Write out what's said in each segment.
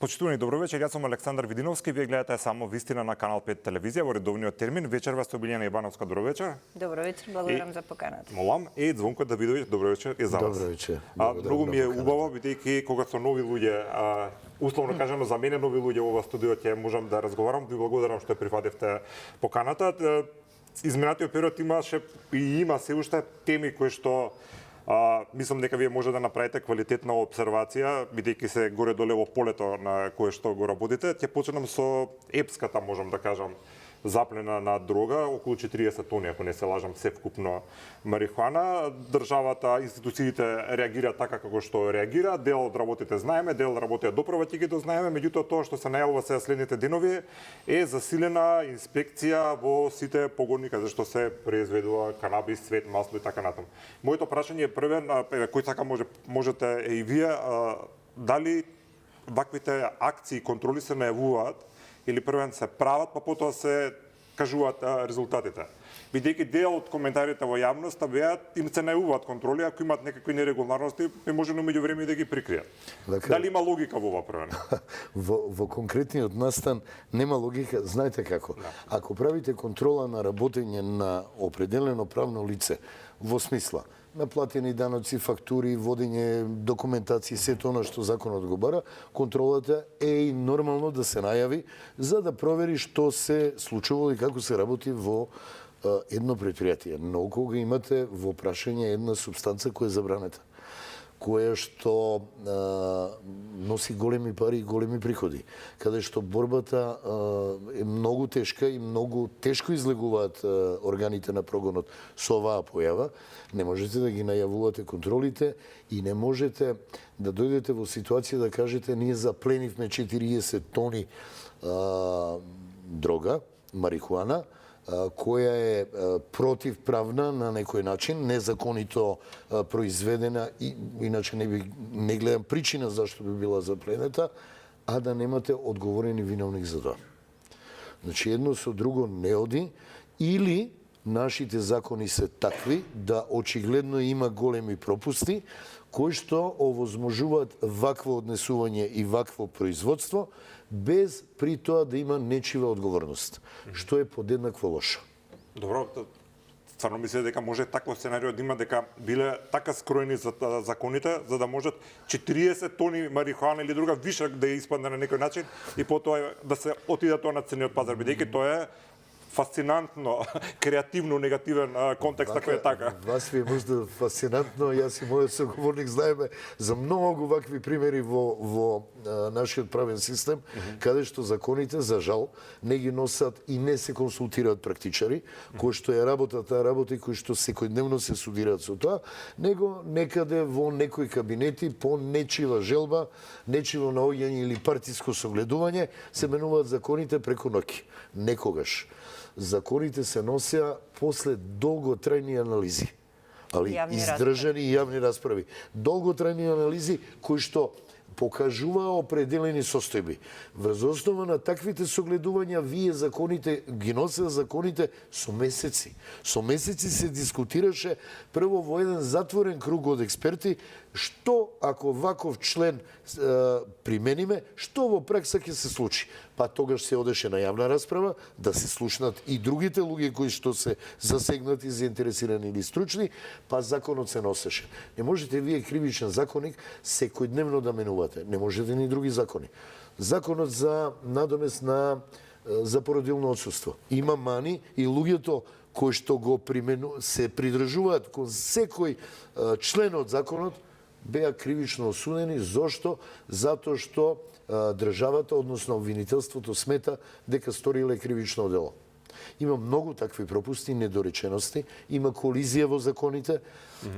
Почитувани, добро вечер, јас сум Александар Видиновски, вие гледате само вистина на Канал 5 телевизија во редовниот термин. Вечерва со Билјана Ибановска, добро вечер. Добро вечер, благодарам за поканата. Молам, Звонко Давидовиќ, добро вечер и за вас. Добро вечер. Многу ми е убаво, бидејќи кога се нови луѓе, условно кажано за мене нови луѓе во ова студио ќе можам да разговарам. Ви благодарам што ја прифативте поканата. Изминатиот период имаше и има се уште теми кои што мислам дека вие може да направите квалитетна обсервација, бидејќи се горе-доле во полето на кое што го работите. Ќе почнам со епската, можам да кажам, заплена на дрога, околу 40 тони, ако не се лажам, севкупно марихуана. Државата, институциите реагираат така како што реагира. Дел од работите знаеме, дел работите доправа ќе ги дознаеме, меѓутоа тоа што се најавува сега следните денови е засилена инспекција во сите погони каде што се произведува канабис, цвет, масло и така натаму. Моето прашање е првен, кој така можете и вие, дали ваквите акции и контроли се најавуваат или првен се прават, па потоа се кажуваат резултатите. Бидејќи дел од коментарите во јавноста беат им се најавуваат контроли, ако имаат некакви нерегуларности, може на меѓувреме да ги прикријат. Дали има логика во ова првен? Во конкретниот настан нема логика, знаете како. Ако правите контрола на работење на определено правно лице, во смисла наплатени даноци, фактури, водење документација, сето она што законот го бара, контролата е и нормално да се најави за да провери што се случувало и како се работи во едно предпријатие. Но кога имате во прашање една супстанца која е забранета, која што носи големи пари и големи приходи, каде што борбата е многу тешка и многу тешко излегуваат органите на прогонот со оваа појава, не можете да ги најавувате контролите и не можете да дојдете во ситуација да кажете ние запленивме 40 тони дрога, марихуана, која е противправна на некој начин, незаконито произведена и иначе не гледам причина зашто би била запленета, а да немате одговорени виновник за тоа. Значи едно со друго не оди, или нашите закони се такви да очигледно има големи пропусти кои што овозможуваат вакво однесување и вакво производство без при тоа да има нечива одговорност, што е подеднакво лошо. Добро, стварно мислите дека може такво сценарио да има, дека биле така скроени за законите за да можат 40 тони марихуана или друга виша да испадне на некој начин и потоа да се отиде тоа на цениот пазар, бидејќи тоа е фасцинантно, креативно, негативен контекст, ако е така. Вас ви е можда фасцинантно, јас и мојот соговорник знаеме за многу вакви примери во нашиот правен систем, каде што законите, за жал, не ги носат и не се консултираат практичари, кои што е таа работа и кои што секојдневно се судираат со тоа, него некаде во некои кабинети по нечива желба, нечиво наоѓање или партиско согледување, се менуваат законите преку ноќ. Некогаш. Законите се носеа после долготрајни анализи, али издржани и јавни расправи. Долготрајни анализи кои што покажуваа определени состојби. Врз основа на таквите согледувања вие законите ги носеа законите со месеци. Со месеци се дискутираше прво во еден затворен круг од експерти што ако ваков член примениме, што во пракса ќе се случи. Па тогаш се одеше на јавна расправа да се слушнат и другите луѓе кои што се засегнати, заинтересирани или стручни, па законот се носеше. Не можете вие кривичен законник секојдневно да менувате. Не можете ни други закони. Законот за надомест за породилно отсуство има мани и луѓето кои што го се придржуваат кон секој член од законот беа кривично осудени. Зошто? Затоа што државата, односно обвинителството, смета дека сториле кривично дело. Има многу такви пропусти, недоречености, има колизија во законите.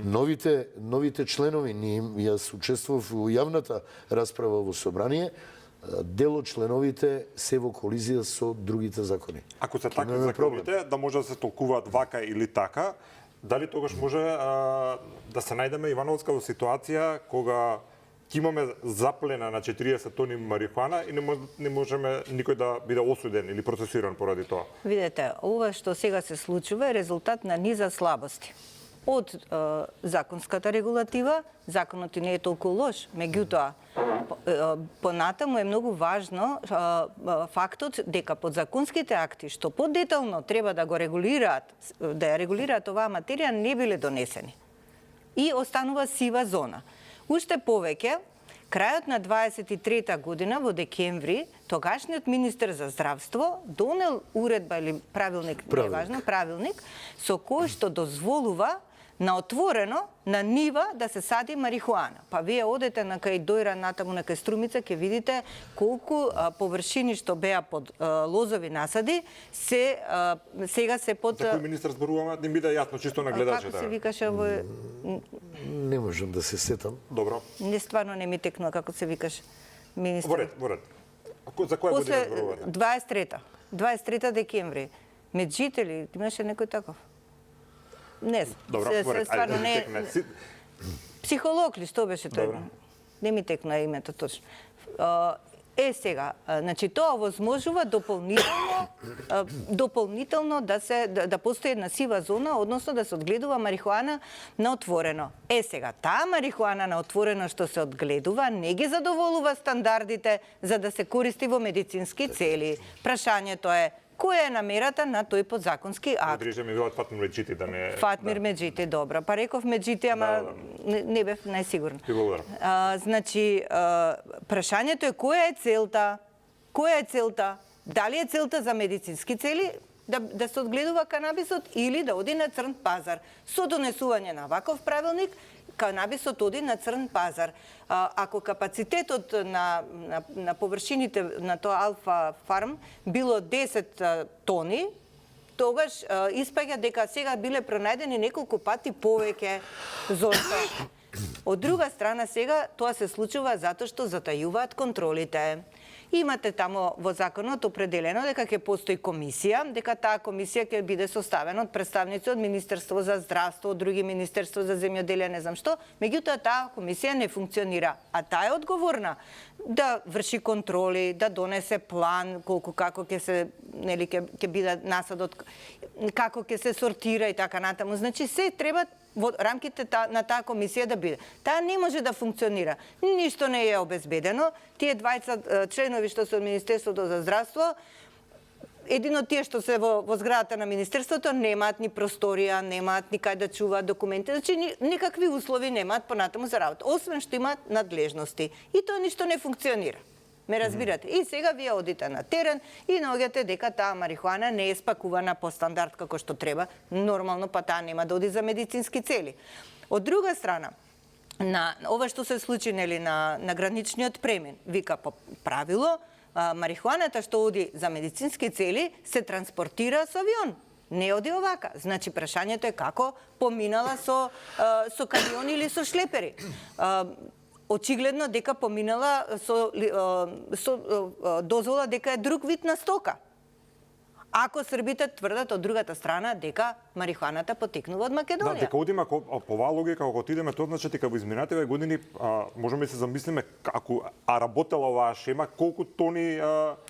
Новите членови, јас учествував во јавната расправа во собрание, дел од членовите се во колизија со другите закони. Ако се така законите, да може да се толкуваат вака или така, дали тогаш може да се најдеме, Ивановска, во ситуација кога ќе имаме заплена на 40 тони марихуана и не можеме никој да биде осуден или процесиран поради тоа? Видете, ова што сега се случува е резултат на низа слабости. Од законската регулатива, законот не е толку лош, меѓутоа понатаму е многу важно фактот дека подзаконските акти што подетално треба да го регулираат, да ја регулираат оваа материја, не биле донесени. И останува сива зона. Уште повеќе, крајот на 23-та година во декември, тогашниот министер за здравство донел уредба или правилник, неважно, правилник, со кој што дозволува на отворено, на нива, да се сади марихуана. Па вие одете на кај Дојра, натаму на кај Струмица, ќе видите колку површини што беа под лозови насади, сега се под... За кој министер зборуваме, да им биде јасно, чисто на гледачите. Како се викаше во... Не можам да се сетам. Добро. Не, стварно не ми текнува како се викаше министер. Во ред. За која година зборувате? 23 декември. Меджители, имаше некој таков? Не знам. Добро, стварно не. Психолог ли, што беше тој? Добро. Не ми текна името точно. Сега, значи тоа возможува дополнително да постои една сива зона, односно да се одгледува марихуана на отворено. Сега, таа марихуана на отворено што се одгледува не ги задоволува стандардите за да се користи во медицински цели. Прашањето е која е намерата на тој подзаконски акт? Одриже ми велат Фатмир Меджити да не... Фатмир Меджити, добро. Па реков Меджити, ама не бев најсигурна. Ти благодарам. Значи, прашањето е која е целта? Која е целта? Дали е целта за медицински цели да се одгледува канабисот или да оди на црн пазар? Со донесување на ваков правилник, канабисот оди на црн пазар. Ако капацитетот на површините на тоа Алфа Фарм било 10 тони, тогаш испаѓа дека сега биле пронајдени неколку пати повеќе зорка. Од друга страна сега тоа се случува затоа што затајуваат контролите. Имате тамо во законот определено дека ќе постои комисија, дека таа комисија ќе биде составена од представници од Министерство за здравство, од други Министерство за земјоделие, не знам што, меѓутоа таа комисија не функционира, а таа е одговорна да врши контроли, да донесе план колку како ќе се, нели, ќе биде насадот, како ќе се сортира и така натаму. Значи се треба во рамките на таа комисија да биде. Таа не може да функционира. Ништо не е обезбедено. Тие 20 членови што се од Министерството за здравство, едино тие што се во зградата на Министерството немаат ни просторија, немаат ни кај да чуваат документи. Значи никакви услови немаат понатаму за работа, освен што имаат надлежности. И тоа ништо не функционира. Ме разбирате? И сега вие одите на терен и наоѓате дека таа марихуана не е спакувана по стандард како што треба. Нормално, па таа нема да оди за медицински цели. Од друга страна, на ова што се случи, нели, на граничниот премин, вика по правило, марихуаната што оди за медицински цели се транспортира со авион. Не оди овака. Значи, прашањето е како поминала со камиони или со шлепери. Очигледно дека поминала со дозвола дека е друг вид на стока. Ако србите тврдат од другата страна дека марихуаната потекнува од Македонија. Да, дека одиме по оваа логика, ако отидеме, тоа значи дека во изминативе години можеме да се замислиме ако работела оваа шема, колку тони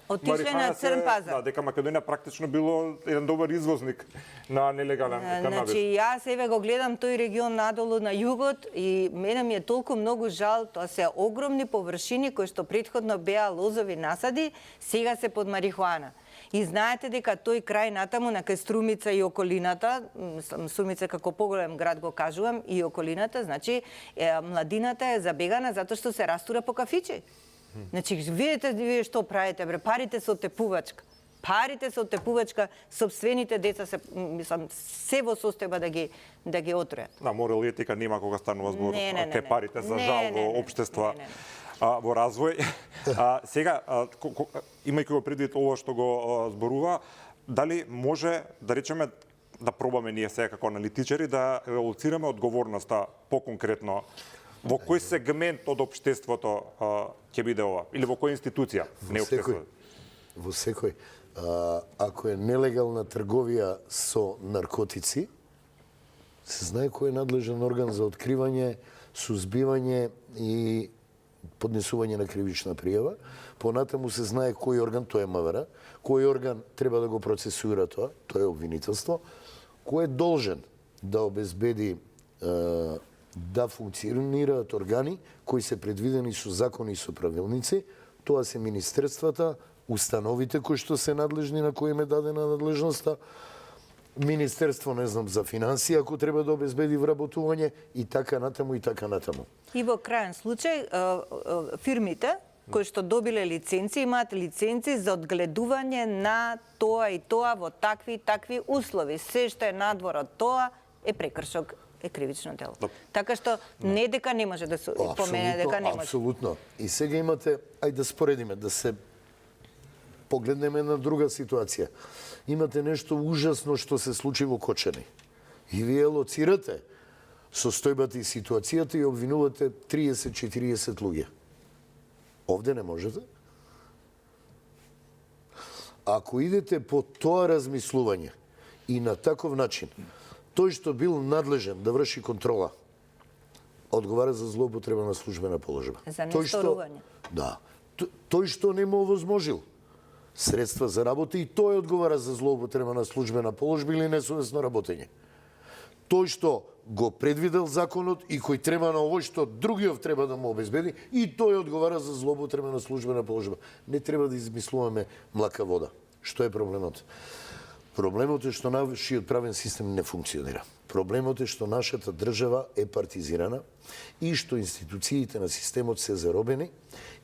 отишле на црн пазар. Да, дека Македонија практично било еден добар извозник на нелегален канабис. Значи, јас еве го гледам тој регион надолу на југот и мене ми е толку многу жал, тоа се огромни површини кои што претходно беа лозови насади, сега се под марихуана. И знаете дека тој крај натаму на кај Струмица и околината, Струмица како поголем град го кажувам, и околината, значи младината е забегана затоа што се растура по кафичи. Значи, видите вие што правите, бре, парите се оттепувачка. Парите се оттепувачка, собствените деца се, мислам, се во состојба да ги отрујат. Да, морал етика нема кога станува збор те парите за жал во општества. Во развој. Сега, имајќи го предвид ова што го зборува, дали може, да речеме, да пробаме ние сега како аналитичари да еволуцираме одговорноста по-конкретно во кој сегмент од општеството ќе биде ова? Или во која институција? Не општеството. Во секој. Ако е нелегална трговија со наркотици, се знае кој е надлежен орган за откривање, сузбивање и поднесување на кривична пријава. Понатаму се знае кој орган, тоа е МВР, кој орган треба да го процесуира тоа, тоа е обвинителство, кој е должен да обезбеди да функционираат органи кои се предвидени со закони и со правилници. Тоа се министерствата, установите кои што се надлежни, на кои им е дадена надлежноста, Министерство, не знам, за финансии, ако треба да обезбеди вработување и така натаму и така натаму. И во крајен случај, фирмите кои што добиле лиценци, имаат лиценци за одгледување на тоа и тоа во такви и такви услови. Се што е надвор од тоа е прекршок, е кривично дело. Така што не дека не може да се помене, дека не може. Апсолутно. И сега имате, ајде да споредиме, да се погледнеме на друга ситуација. Имате нешто ужасно што се случи во Кочани. И вие лоцирате состојбата и ситуацијата и обвинувате 30-40 луѓе. Овде не можете. Ако идете по тоа размислување и на таков начин, тој што бил надлежен да врши контрола, одговара за злоупотреба на службена положба. За несторување. Да. Тој што не му овозможил средства за работа и тој одговара за злоупотреба на службена положба или несовесно работење. Тој што го предвидел законот и кој треба на овој што другиот треба да му обезбеди и тој одговара за злоупотреба на службена положба. Не треба да измислуваме млака вода. Што е проблемот? Проблемот е што нашиот правен систем не функционира. Проблемот е што нашата држава е партизирана и што институциите на системот се заробени,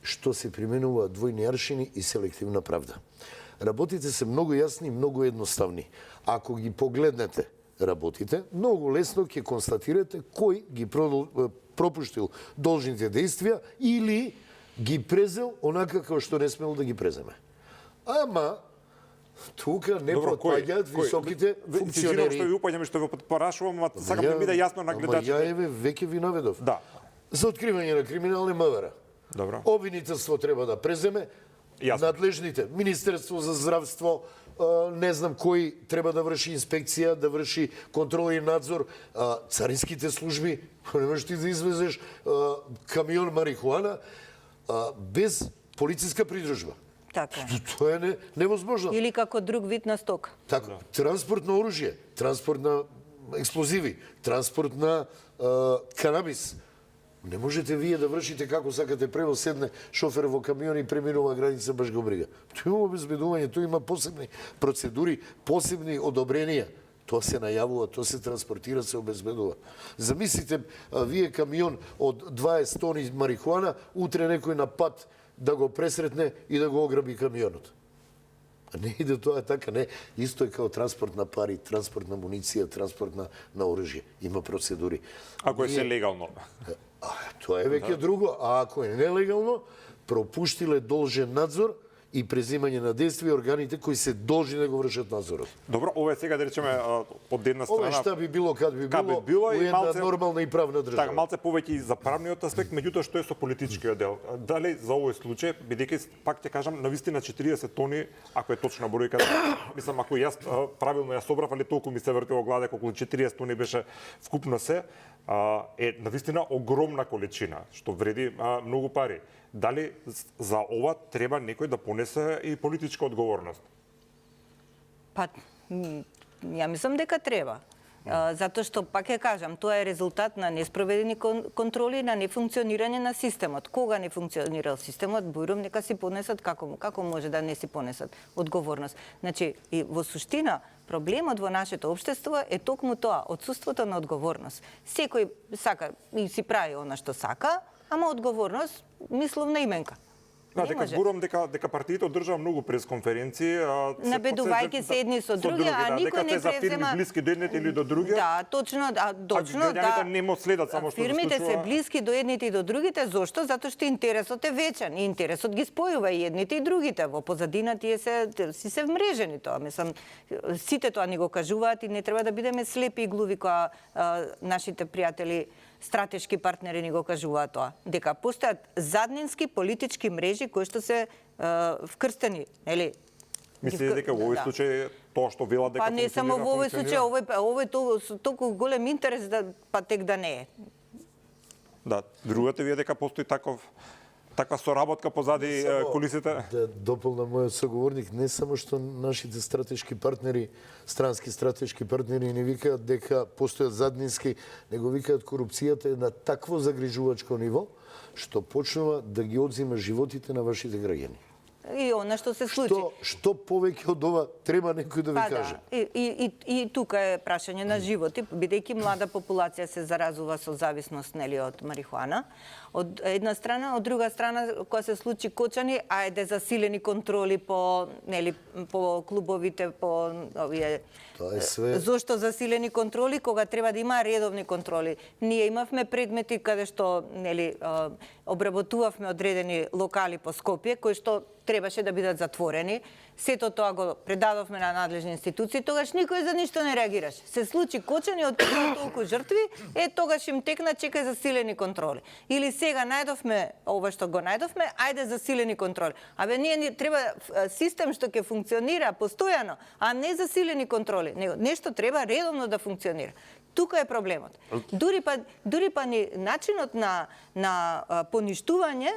што се применуваат двојни аршини и селективна правда. Работите се многу јасни и многу едноставни. Ако ги погледнете работите, многу лесно ќе констатирате кој ги пропуштил должните действија или ги презел онака како што не смел да ги преземе. Ама тука не потпаѓаат високите функционери. Што ви упаѓам и што ви потпарашувам, сакам да биде јасно на гледачите. Ја еве веќе ви наведов. Да. За откривање на криминални МВР. Добро. Обвинителство треба да преземе, надлежните, Министерство за здравство, не знам кој треба да врши инспекција, да врши контрол и надзор, царинските служби, не можеш ти да извезеш камион марихуана без полициска придружба. Така. Тоа е невозможно. Или како друг вид на стока. Така, транспорт на оружје, транспорт на експлозиви, транспорт на канабис. Не можете вие да вршите како сакате превоз, седне шофер во камион и преминува граница, баш го брига. Тоа има обезбедување, тоа има посебни процедури, посебни одобренија. Тоа се најавува, тоа се транспортира, се обезбедува. Замислите, вие камион од 20 тони марихуана, утре некој на пат да го пресретне и да го ограби камионот. А не иде тоа така, не. Исто е као транспорт на пари, транспорт на муниција, транспорт на оружје. Има процедури. Ако е се легално. Тоа е веќе друго. А ако е нелегално, пропуштиле должен надзор и презимање на действија органите кои се должни да го вршат надзорот. Добро, ова е сега да речеме од една страна. Ова што би било кад би било и една малце нормална и правна држава. Така, малце повеќе и за правниот аспект, меѓутоа што е со политичкиот дел. Дали за овој случај, бидејќи пак ќе кажам, навистина 40 тони, ако е точна бројката, мислам ако јас правилно ја собрав, али толку ми се врти во главата, околу 40 тони беше вкупно се, е навистина огромна количина, што вреди многу пари. Дали за ова треба некој да понесе и политичка одговорност? Па, ја мислам дека треба. Затоа што, пак ја кажам, тоа е резултат на неспроведени контроли, на нефункционирање на системот. Кога не функционирал системот, бујрум, нека си понесат, како може да не си понесат одговорност. Значи, и во суштина, проблемот во нашето општество е токму тоа, отсуството на одговорност. Секој сака и си прави она што сака, ама одговорност, мисловна именка. Дека зборувам дека партиите одржаа многу пресконференции, набедувајќи се едни со други, а никој не презема. Дека се блиски до едните или до другите. Да, точно, точно, да. Не му следат само што фирмите се блиски до едните и до другите, зошто? Затоа што интересот е вечен и интересот ги спојува и едните и другите. Во позадина тие си се вмрежени тоа. Мислам, сите тоа ни го кажуваат и не треба да бидеме слепи и глуви која нашите пријатели, стратешки партнери ни го кажуваат тоа, дека постојат заднински политички мрежи кои што се вкрстени, нели? Мислите дека во овој случај тоа што велат дека па не само во овој случај, овој толку голем интерес да па тек да не е. Да, другата вие дека постои таков таква соработка позади кулисите? Да дополнам мојот соговорник, не само што нашите стратешки партнери, странски стратешки партнери не викаат дека постојат заднински, него викаат корупцијата е на такво загрижувачко ниво што почнува да ги одзима животите на вашите граѓани. И она што се случи. Што повеќе од ова треба некој да ви каже? И тука е прашање на животи, бидејќи млада популација се заразува со зависност нели од марихуана. Од една страна, од друга страна кога се случи кочани, ајде засилени контроли по клубовите, по овие. Тоа е све. Зошто засилени контроли кога треба да има редовни контроли? Ние имавме предмети каде што нели обработувавме одредени локали по Скопје кои што требаше да бидат затворени. Сето тоа го предадовме на надлежни институции, тогаш никој за ништо не реагираше. Се случи кочани, открива толку жртви, тогаш им текна чекај засилени контроли. Или сега најдовме ова што го најдовме, ајде засилени контроли. Абе ние треба систем што ќе функционира постојано, а не засилени контроли. Нешто треба редовно да функционира. Тука е проблемот. Дури па ни начинот на поништување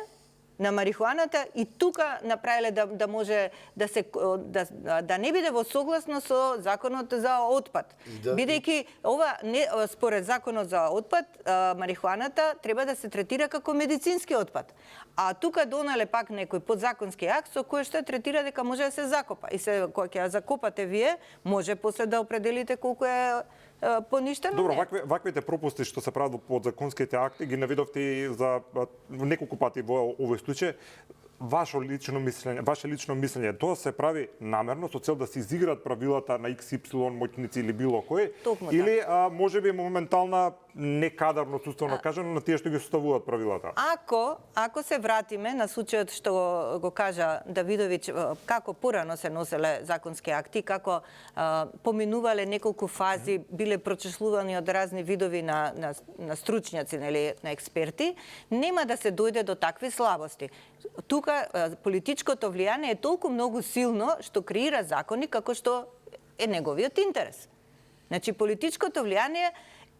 на марихуаната и тука направиле да може да не биде во согласно со законот за отпад. Бидејќи ова според законот за отпад марихуаната треба да се третира како медицински отпад. А тука донале пак некој подзаконски акт со кој што третира дека може да се закопа. И кога ќе ја закопате вие, може после да определите колку е поништено. Добро, ваквите пропусти што се прават во подзаконските акти ги наведовте и за неколку пати во овој случај. Ваше лично мислење, тоа се прави намерно со цел да се изиграат правилата на XY моќници или било кој, или можеби моментална некадарност, уставно кажано, на тие што ги составуваат правилата? Ако се вратиме на случајот што го кажа Давидовиќ, како порано се носеле законски акти, како поминувале неколку фази, биле прочислувани од разни видови на стручњаци, нели, на експерти, нема да се дојде до такви слабости. Тука политичкото влијание е толку многу силно што креира закони како што е неговиот интерес. Значи, политичкото влијание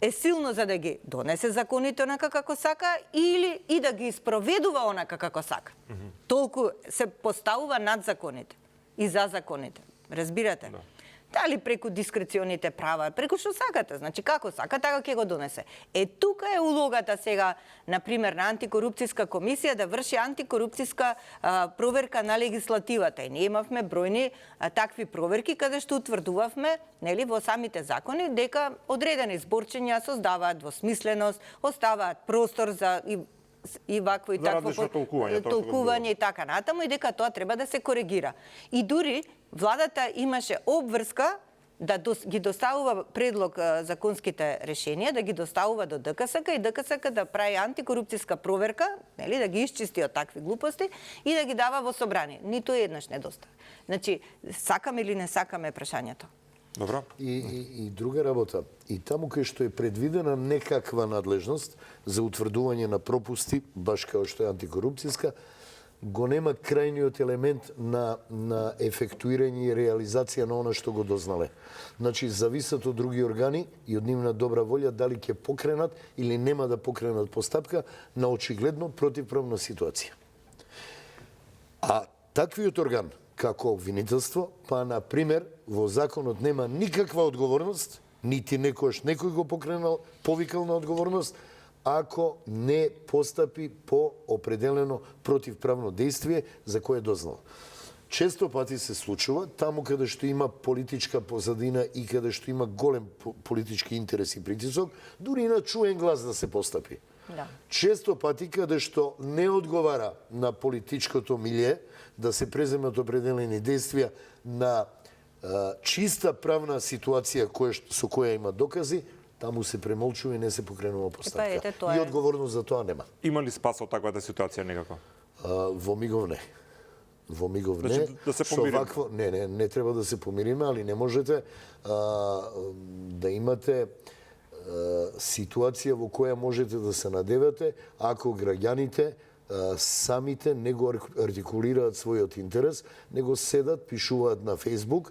е силно за да ги донесе законите онака како сака или и да ги спроведува онака како сака. Толку се поставува над законите и за законите. Разбирате? Дали преку дискреционите права, преку што сакате, значи како сака, така ќе го донесе. Тука е улогата сега, например, на антикорупцијска комисија да врши антикорупцијска проверка на легислативата. И ние имавме бројни такви проверки каде што утврдувавме, нели, во самите закони дека одредени зборчиња создаваат двосмисленост, оставаат простор за и вакво и такво толкување и така натаму, и дека тоа треба да се коригира. И дури владата имаше обврска да ги доставува предлог законските решенија, да ги доставува до ДКСК и ДКСК да прави антикорупцијска проверка, нели, да ги исчисти од такви глупости и да ги дава во собрание. Ниту еднаш не достави. Значи, сакаме или не сакаме прашањето. Добро. И друга работа. И таму кај што е предвидена некаква надлежност за утврдување на пропусти, баш као што е антикорупцијска, го нема крајниот елемент на ефектуирање и реализација на она што го дознале. Значи, зависат од други органи и од нивна добра волја дали ќе покренат или нема да покренат постапка на очигледно противправна ситуација. А таквиот орган, како обвинителство, па, например, во законот нема никаква одговорност, нити некојаш некој го покренал, повикал на одговорност, ако не постапи по определено противправно действие за кое дознал. Често пати се случува, таму каде што има политичка позадина и каде што има голем политички интерес и притисок, дури и на чуен глас да се постапи. Да. Често пати каде што не одговара на политичкото милје да се преземат определени действија на чиста правна ситуација со која има докази, таму се премолчува и не се покренува постапка. И одговорност за тоа нема. Има ли спас од таквата ситуација некако? Во мигов не. Во мигов не. Значи, да се помириме? Не треба да се помириме, али не можете да имате ситуација во која можете да се надевате ако граѓаните самите не го артикулираат својот интерес, него седат, пишуваат на Фејсбук,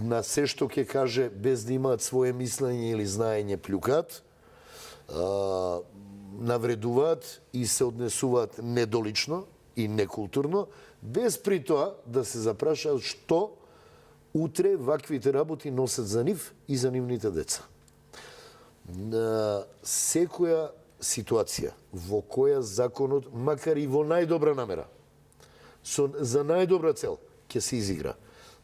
на се што ќе каже без да имаат свое мислење или знаење плюкат. навредуваат и се однесуваат недолично и некултурно, без при тоа да се запрашаат што утре ваквите работи носат за нив и за нивните деца. На секоја ситуација во која законот, макар и во најдобра намера, за најдобра цел, ќе се изигра,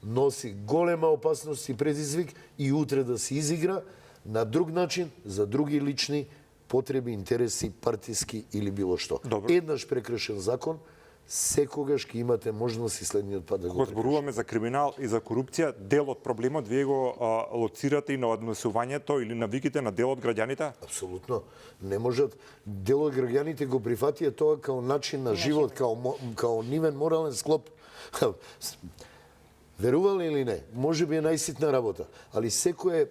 носи голема опасност и предизвик и утре да се изигра на друг начин, за други лични потреби, интереси, партиски или било што. Добро. Еднаш прекршен закон, секогаш ќе имате можност и следниот пат да го Кога зборуваме за криминал и за корупција, дел од проблемот вие го лоцирате и на однесувањето или навиките на дел од граѓаните? Апсолутно. Не можат. Дел од граѓаните го прифатија тоа као начин на живот, као нивен морален склоп. Верували или не, може би е најситна работа, али секое,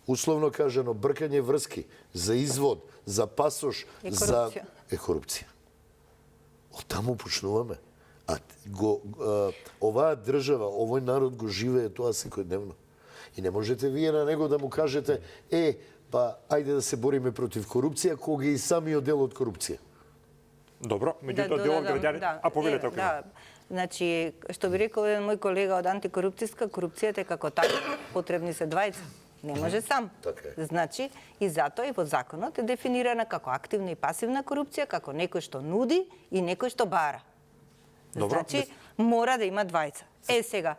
условно кажано, бркање врски за извод, за пасош, за е корупција. Од таму почнуваме. А оваа држава, овој народ го живее тоа секојдневно. И не можете вие на него да му кажете па ајде да се бориме против корупција, кога и самиот дел од корупција. Добро, меѓутоа дел од граѓаните, а повелете ако има. Значи, што би рекол еден мој колега од антикорупцијска, корупцијата е како така, потребни се двајца. Не може сам. Така е. Значи, и затоа и во законот е дефинирана како активна и пасивна корупција, како некој што нуди и некој што бара. Добро, Значи, мора да има двајца. Сега,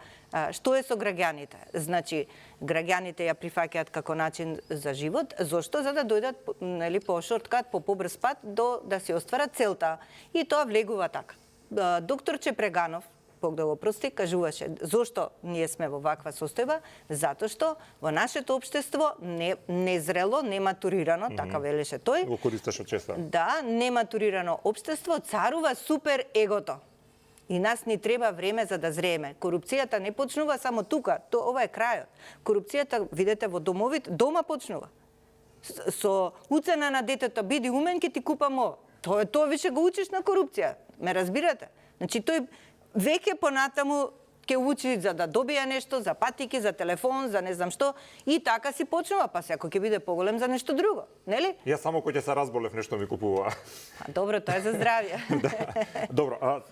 што е со граѓаните? Значи, граѓаните ја прифаќаат како начин за живот. Зошто? За да дојдат нели, по шорткат, по побрз пат, до да се остварат целта. И тоа влегува така. Доктор Чепреганов, Бог да го прости, кажуваше зошто ние сме во ваква состојба, затоа што во нашето општество незрело, нематурирано, така велеше тој. Го користеше често. Да, нематурирано општество царува супер егото. И нас ни треба време за да зрееме. Корупцијата не почнува само тука, ова е крајот. Корупцијата, видите, во домовите, дома почнува. Со уцена на детето, биди умен, ќе ти купам ова. Тоа више го учиш на корупција. Ме разбирате? Значи, тој веќе понатаму ќе учи за да добија нешто, за патики, за телефон, за не знам што, и така си почнува, па секој ќе биде поголем за нешто друго, нели? Јас само кој ќе се разболев нешто ми купува. Добро, тоа е за здравје. Да. Добро,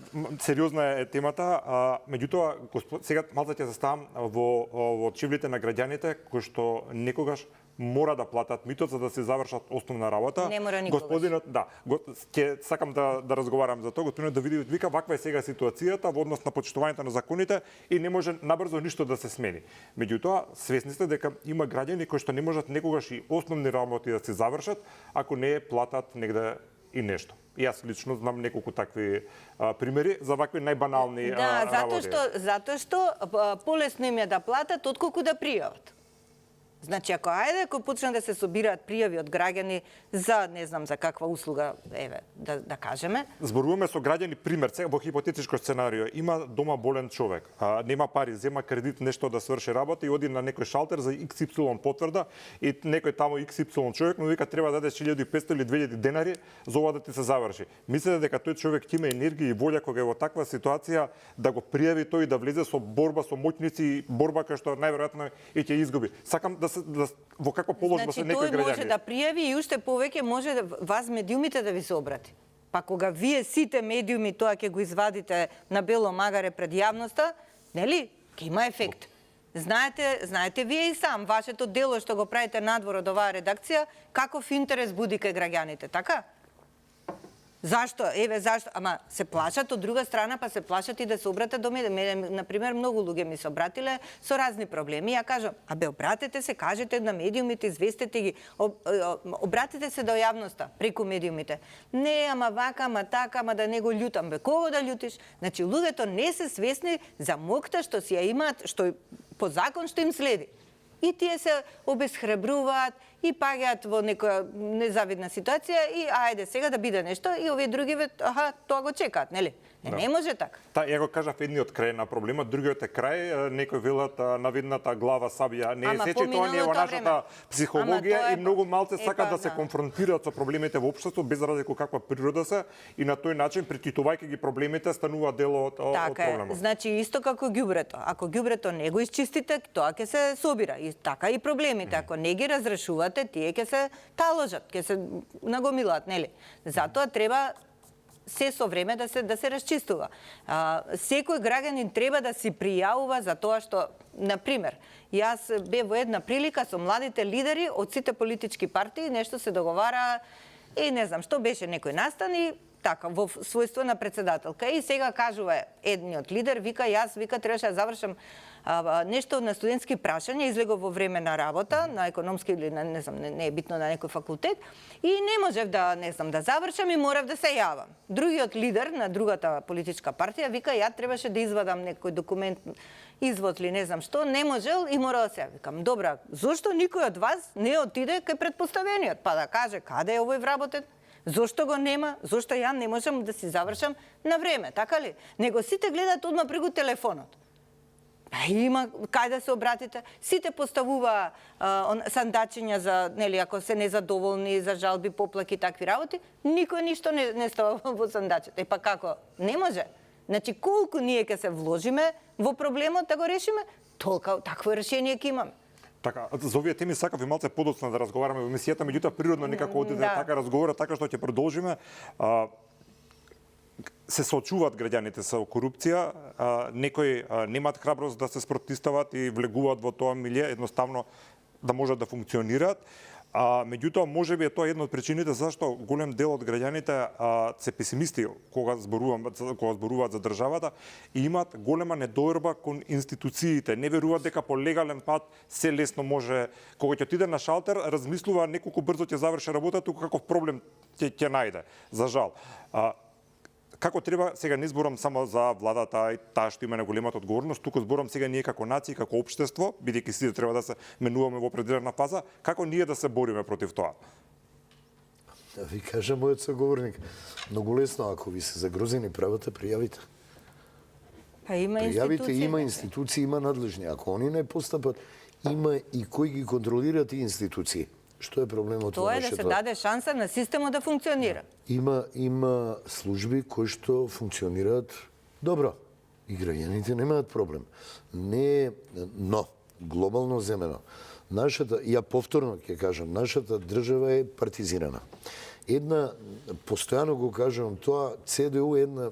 сериозна е темата, меѓутоа сега малку ќе заставам во чивлите на граѓаните кои што некогаш мора да платат митот за да се завршат основна работа. Не мора никогаш. Господинот, да, ќе сакам да разговарам за тоа. Господинот Давидовиќ вика ваква е сега ситуацијата во однос на почитувањето на законите и не може набрзо ништо да се смени. Меѓутоа, свесни сте дека има граѓани кои што не можат некогаш и основни работи да се завршат ако не платат негде и нешто. Јас лично знам неколку такви примери за вакви најбанални работи. Затоа што полесно им е да платат отколку да пријават. Значи, ако почнат да се собираат пријави од граѓани за, не знам, за каква услуга, еве, да кажеме. Зборуваме со граѓани, пример, сега во хипотетичко сценарио, има дома болен човек, нема пари, зема кредит, нешто да сврши работа и оди на некој шалтер за XY потврда и некој таму XY човек му вика треба да дадеш 1500 или 2000 денари за ова да ти се заврши. Мислите дека тој човек ќе има енергија и волја кога е во таква ситуација да го пријави тој и да влезе со борба со моќници, борба која што најверојатно и ќе изгуби. Сакам во каква положба се некој граѓани. Тој може да пријави и уште повеќе може вас медиумите да ви се обрати. Па кога вие сите медиуми тоа ќе го извадите на бело магаре пред јавноста, нели, ќе има ефект. Знаете вие и сам, вашето дело што го правите надвор од оваа редакција, каков интерес буди кај граѓаните, така? Зашто? Еве зашто? Ама се плашат од друга страна, па се плашат и да се обратат до мене. Например, многу луѓе ми се обратиле со разни проблеми. Ја кажам, обратете се, кажете на медиумите, известете ги, обратете се до јавноста преку медиумите. Не, ама вака, ама така, ама да не го љутам. Кого да љутиш? Значи, луѓето не се свесни за мокта што си ја имаат, што по закон што им следи. И тие се обесхрабруваат и паѓаат во некоја незавидна ситуација и ајде сега да биде нешто и овие други тоа го чекаат, нели? Не може така. Ја го кажав едниот крај на проблемот, другиот е крај, некој велат навидната глава сабија не е сече, тоа не е во нашата психологија и многу малце сакаат да се конфронтираат со проблемите во општеството без разлика каква природа се и на тој начин претитувајќи ги проблемите станува дел од проблемот. Значи исто како ѓубрето. Ако ѓубрето не го исчистите, тоа ќе се собира и така и проблемите. Ако не ги разрешувате, тие ќе се таложат, ќе се нагомилат, нели? Затоа треба се со време да се расчистува. Секој граѓанин треба да си пријавува за тоа што, например, јас бев во една прилика со младите лидери од сите политички партии, нешто се договара и не знам што беше некој настан и така во својство на председателка. И сега кажува едниот лидер, вика јас требаше да завршам нешто на студентски прашања, излегов во време на работа, на економски или на, не знам, не е битно, на некој факултет, и не можев да, не знам, да завршам и морав да се јавам. Другиот лидер на другата политичка партија вика ја требаше да извадам некој документ, извод ли не знам што, не можел и мора да се јавам. Викам, добра, зошто никој од вас не отиде кај претпоставениот, па да каже каде е овој вработен? Зошто го нема? Зошто ја не можам да си завршам на време, така ли? Него сите гледаат одма преку телефонот. Па има кај да се обратите. Сите поставува сандачиња за, нели, ако се незадоволни за жалби, поплаки, такви работи, никој ништо не става во сандачите. И па како? Не може. Значи, колку ние ќе се вложиме во проблемот да го решиме, толку такво решение ќе имаме. Така, за овие теми сакав и малце подоцна да разговараме во емисијата, меѓутоа природно некако одиде така разговора, така што ќе продолжиме. Се соочуваат граѓаните со корупција, некои немаат храброст да се спротивстават и влегуваат во тоа милје, едноставно да можат да функционираат. Меѓутоа, можеби е тоа една од причините зашто голем дел од граѓаните се песимисти кога зборуваат за државата и имаат голема недоверба кон институциите. Не веруваат дека по легален пат се лесно може, кога ќе отиде на шалтер, размислува неколку брзо ќе заврши работа, туку каков проблем ќе најде. За жал. Како треба, сега не зборам само за владата и таа што има неголемата одговорност, туку зборам сега ние како нација, како општество, бидејќи сите треба да се менуваме во определена фаза, како ние да се бориме против тоа? Да ви кажа мојот соговорник, многу лесно, ако ви се загрозени правата, пријавите. Па има пријавите, има институции, има надлежни. Ако они не постапат, има и кои ги контролираат и институции. Што е проблемот? Тоа е да се даде шанса на системот да функционира. Има служби кои што функционираат добро и граѓаните немаат проблем. Но глобално земено, ја повторно ќе кажам, нашата држава е партизирана. Постојано го кажам тоа, ЦДУ е една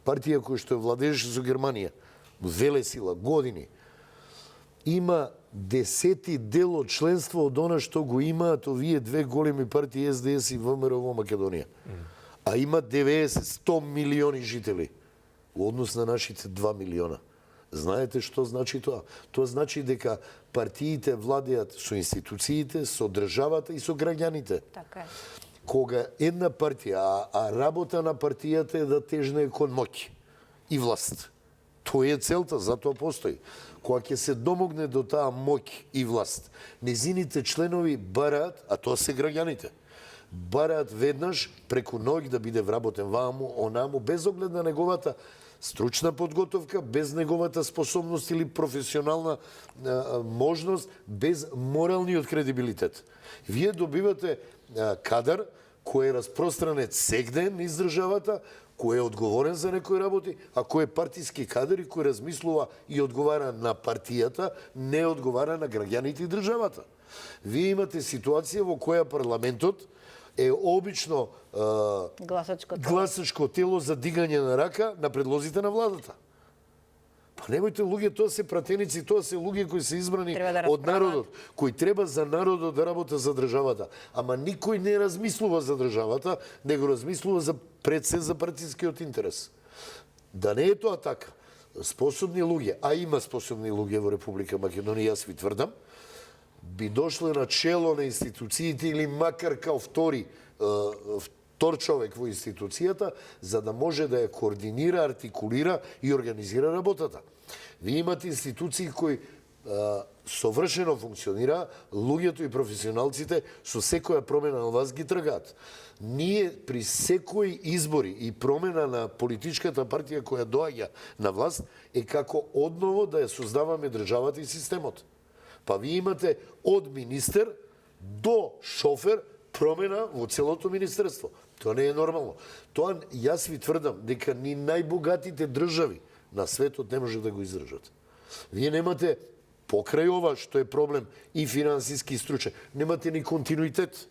партија која што владееше со Германија, велесила, години. Има 10 дел од членство од она што го имаат овие две големи партии СДС и ВМРО во Македонија. А има 90-100 милиони жители во однос на нашите 2 милиона. Знаете што значи тоа? Тоа значи дека партиите владеат со институциите, со државата и со граѓаните. Така е. Кога една партија, а работа на партијата е да тежне кон моќ и власт. Тоа е целта, затоа постои. Кога ќе се домогне до таа моќ и власт, незините членови бараат, а тоа се граѓаните, бараат веднаш преку ноќ да биде вработен ваму, онаму, без оглед на неговата стручна подготовка, без неговата способност или професионална можност, без моралниот кредибилитет. Вие добивате кадар кој е распространет сегден низ државата, кој е одговорен за некои работи, а кој е партиски кадар и кој размислува и одговара на партијата, не одговара на граѓаните и државата. Вие имате ситуација во која парламентот е обично гласачко тело за дигање на рака на предлозите на владата. Па немојте луѓе, тоа се пратеници, тоа се луѓе кои се избрани од народот, кои треба за народот да работат за државата. Ама никој не размислува за државата, него размислува пред се за партискиот интерес. Да не е тоа така, способни луѓе, а има способни луѓе во Република Македонија, јас ви тврдам, би дошле на чело на институциите или макар као втор човек во институцијата, за да може да ја координира, артикулира и организира работата. Вие имате институции кои совршено функционира, луѓето и професионалците со секоја промена на власт ги тргаат. Ние при секои избори и промена на политичката партија која доаѓа на власт е како одново да ја создаваме државата и системот. Па вие имате од министер до шофер промена во целото министерство. Тоа не е нормално. Тоа јас ви тврдам дека ни најбогатите држави на светот не може да го издржат. Вие немате покрај ова што е проблем и финансиски и стручен, немате ни континуитет.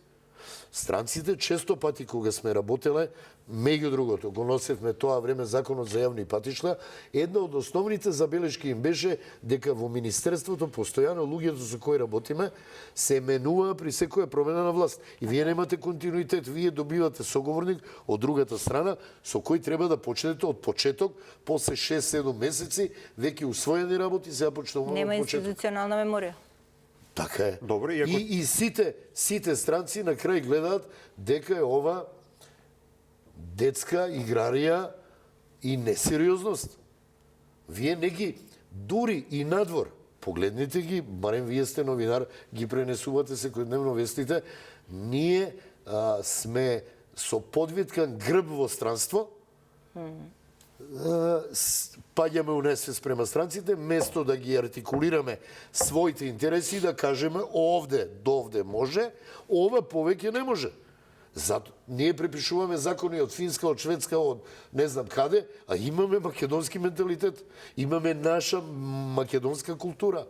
Странците често пати кога сме работеле, меѓу другото, го носевме тоа време законот за јавни патишта, една од основните забелешки им беше дека во Министерството постојано луѓето со кои работиме се менува при секоја промена на власт. И вие немате континуитет, вие добивате соговорник од другата страна со кој треба да почнете од почеток, после 6-7 месеци, веќе усвоени работи, сега почнуваме Нема од почеток. институционална меморија. Така е. Добре, и сите странци на крај гледаат дека е ова детска играрија и несериозност. Вие не ги, дури и надвор, погледнете ги, барем вие сте новинар, ги пренесувате секојдневно вестите, ние сме со подвиткан грб во странство, паѓаме у несвест спрема странците, место да ги артикулираме своите интереси, да кажеме овде, довде може, ова повеќе не може. Зато ние препишуваме закони од Финска, од Шведска, од не знам каде, а имаме македонски менталитет, имаме наша македонска култура,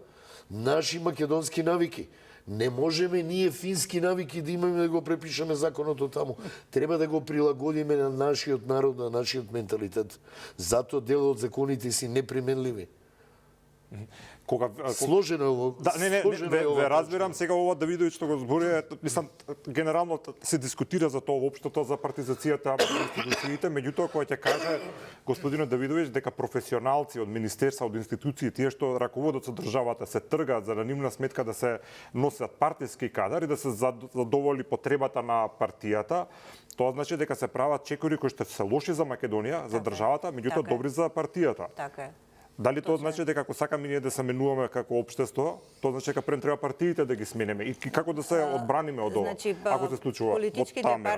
наши македонски навики. Не можеме ние фински навики да имаме да го препишеме законот од таму. Треба да го прилагодиме на нашиот народ, на нашиот менталитет. Зато дел од законите си неприменливи. Сложено е ово. Да, не, ве разбирам сега ова Давидовиќ што го збори, мислам генерално се дискутира за тоа воопштото за партизацијата на институциите, меѓутоа кога ќе каже господинот Давидовиќ дека професионалци од министерства, од институции, тие што раководат со државата се тргаат за нивна сметка да се носат партиски кадар и да се задоволи потребата на партијата, тоа значи дека се прават чекори кои што се лоши за Македонија, за државата, меѓутоа добри за партијата. Така е. Дали тоа значи дека ако сакаме ние да се менуваме како општество, тоа значи дека прем треба партиите да ги сменеме и како да се одбраниме од ова, Значи, ако се случува во политичките таа мера?